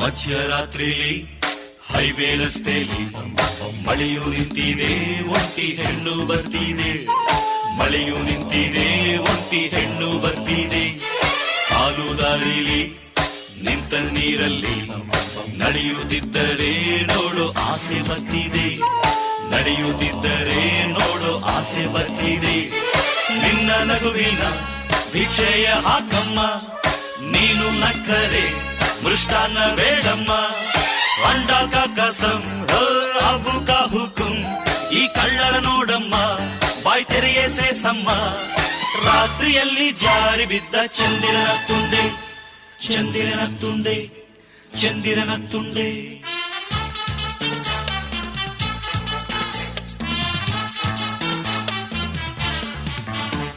ಮಧ್ಯರಾತ್ರಿಲಿ highway ರಸ್ತೆಲಿ ಮಳೆಯು ನಿಂತಿದೆ, ಒಂಟಿ ಹೆಣ್ಣು ಬರ್ತಿದೆ. ಮಳೆಯು ನಿಂತಿದೆ, ಒಂಟಿ ಹೆಣ್ಣು ಬರ್ತಿದೆ. ಹಾಲು ದಾರಿಲಿ ನಿಂತ ನೀರಲ್ಲಿ ನಡೆಯುತ್ತಿದ್ದರೆ ನೋಡು ಆಸೆ ಬರ್ತಿದೆ. ನಡೆಯುತ್ತಿದ್ದರೆ ನೋಡು ಆಸೆ ಬರ್ತಿದೆ. ನಿನ್ನ ನಗುವಿನ ಭಿಕ್ಷೆಯ ಹಾಕಮ್ಮ, ನೀನು ನಕ್ಕರೆ ಮೃಷ್ಟಾನ್ನ ಬೇಡಮ್ಮ. ಅಂಡ ಕಾ ಕಸಂ ಅಬು ಕಾ ಹುಕುಂ, ಈ ಕಳ್ಳರ ನೋಡಮ್ಮ ಬಾಯ್ ತೆರೆಯೇ ಸೇಸಮ್ಮ. ರಾತ್ರಿಯಲ್ಲಿ ಜಾರಿ ಬಿದ್ದ ಚಂದಿರನ ತುಂಡೆ, ಚಂದಿರನ ತುಂಡೆ, ಚಂದಿರನ ತುಂಡೆ.